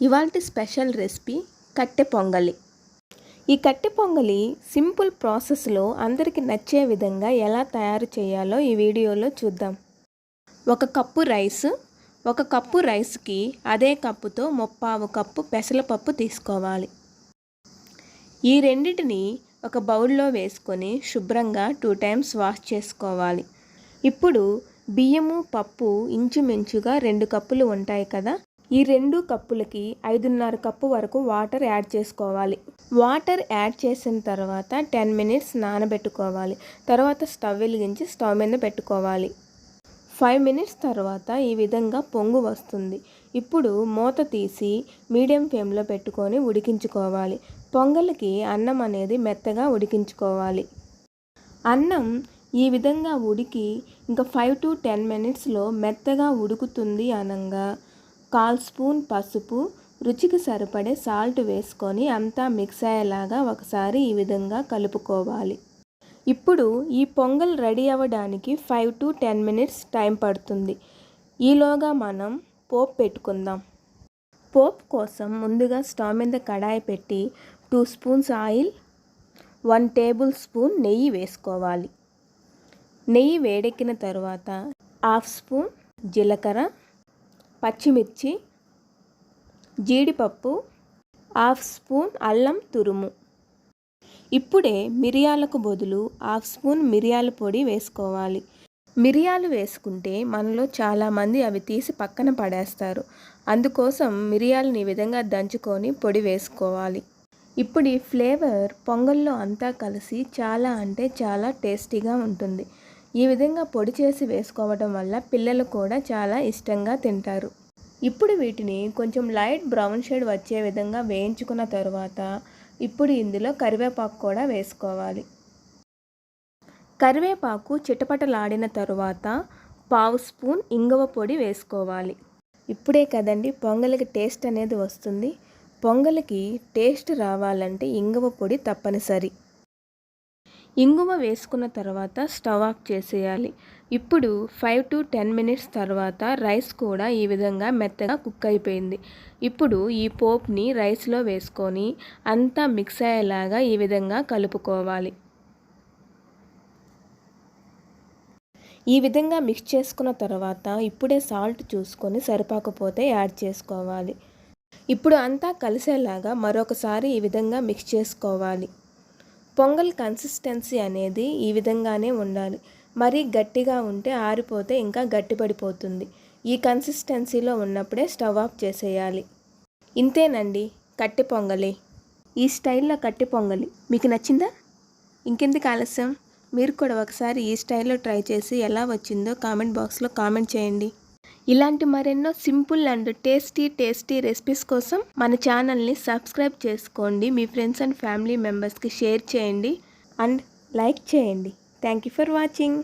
ఇవాల్టి special recipe కట్టె పొంగలి. ఈ కట్టె పొంగలి సింపుల్ ప్రాసెస్లో అందరికీ నచ్చే విధంగా ఎలా తయారు చేయాలో ఈ వీడియోలో చూద్దాం. ఒక కప్పు రైస్కి అదే కప్పుతో 3/4 కప్పు పెసరపప్పు తీసుకోవాలి. ఈ రెండింటిని ఒక బౌల్లో వేసుకొని శుభ్రంగా 2 times వాష్ చేసుకోవాలి. ఇప్పుడు బియ్యము పప్పు ఇంచుమించుగా 2 కప్పులు ఉంటాయి కదా, ఈ 2 కప్పులకి 5.5 కప్పు వరకు వాటర్ యాడ్ చేసుకోవాలి. వాటర్ యాడ్ చేసిన తర్వాత 10 minutes నానబెట్టుకోవాలి. తర్వాత స్టవ్ వెలిగించి స్టవ్ మీద పెట్టుకోవాలి. 5 minutes తర్వాత ఈ విధంగా పొంగు వస్తుంది. ఇప్పుడు మూత తీసి మీడియం ఫ్లేమ్లో పెట్టుకొని ఉడికించుకోవాలి. పొంగల్కి అన్నం అనేది మెత్తగా ఉడికించుకోవాలి. అన్నం ఈ విధంగా ఉడికి ఇంకా 5 to 10 minutesలో మెత్తగా ఉడుకుతుంది అనగా 1/4 స్పూన్ పసుపు, రుచికి సరిపడే సాల్ట్ వేసుకొని అంతా మిక్స్ అయ్యేలాగా ఒకసారి ఈ విధంగా కలుపుకోవాలి. ఇప్పుడు ఈ పొంగల్ రెడీ అవ్వడానికి 5 to 10 minutes టైం పడుతుంది. ఈలోగా మనం పోపు పెట్టుకుందాం. పోపు కోసం ముందుగా స్టవ్ మీద కడాయి పెట్టి 2 spoons ఆయిల్, 1 tablespoon నెయ్యి వేసుకోవాలి. నెయ్యి వేడెక్కిన తర్వాత 1/2 స్పూన్ జీలకర్ర, పచ్చిమిర్చి, జీడిపప్పు, 1/2 స్పూన్ అల్లం తురుము. ఇప్పుడే మిరియాలకు బదులు 1/2 స్పూన్ మిరియాల పొడి వేసుకోవాలి. మిరియాలు వేసుకుంటే మనలో చాలామంది అవి తీసి పక్కన పడేస్తారు. అందుకోసం మిరియాలను ఈ విధంగా దంచుకొని పొడి వేసుకోవాలి. ఇప్పుడు ఈ ఫ్లేవర్ పొంగల్లో అంతా కలిసి చాలా టేస్టీగా ఉంటుంది. ఈ విధంగా పొడి చేసి వేసుకోవడం వల్ల పిల్లలు కూడా చాలా ఇష్టంగా తింటారు. ఇప్పుడు వీటిని కొంచెం లైట్ బ్రౌన్ షేడ్ వచ్చే విధంగా వేయించుకున్న తర్వాత ఇప్పుడు ఇందులో కరివేపాకు కూడా వేసుకోవాలి. కరివేపాకు చిటపటలాడిన తరువాత 1/2 స్పూన్ ఇంగువ పొడి వేసుకోవాలి. ఇప్పుడే కదండి పొంగలికి టేస్ట్ అనేది వస్తుంది. పొంగలికి టేస్ట్ రావాలంటే ఇంగువ పొడి తప్పనిసరి. ఇంగువ వేసుకున్న తర్వాత స్టవ్ ఆఫ్ చేసేయాలి. ఇప్పుడు 5 to 10 minutes తర్వాత రైస్ కూడా ఈ విధంగా మెత్తగా కుక్ అయిపోయింది. ఇప్పుడు ఈ పోప్ని రైస్లో వేసుకొని అంతా మిక్స్ అయ్యేలాగా ఈ విధంగా కలుపుకోవాలి. ఈ విధంగా మిక్స్ చేసుకున్న తర్వాత ఇప్పుడే సాల్ట్ చూసుకొని సరిపోకపోతే యాడ్ చేసుకోవాలి. ఇప్పుడు అంతా కలిసేలాగా మరొకసారి ఈ విధంగా మిక్స్ చేసుకోవాలి. పొంగల్ కన్సిస్టెన్సీ అనేది ఈ విధంగానే ఉండాలి. మరీ గట్టిగా ఉంటే ఆరిపోతే ఇంకా గట్టిపడిపోతుంది. ఈ కన్సిస్టెన్సీలో ఉన్నప్పుడే స్టవ్ ఆఫ్ చేసేయాలి. ఇంతేనండి కట్టె పొంగలి. ఈ స్టైల్లో కట్టె పొంగలి మీకు నచ్చిందా? ఇంకెందుకు ఆలస్యం, మీరు కూడా ఒకసారి ఈ స్టైల్లో ట్రై చేసి ఎలా వచ్చిందో కామెంట్ బాక్స్లో కామెంట్ చేయండి. ఇలాంటి మరెన్నో సింపుల్ అండ్ టేస్టీ రెసిపీస్ కోసం మన ఛానల్ని సబ్స్క్రైబ్ చేసుకోండి. మీ ఫ్రెండ్స్ అండ్ ఫ్యామిలీ మెంబర్స్కి షేర్ చేయండి అండ్ లైక్ చేయండి. Thank you for watching.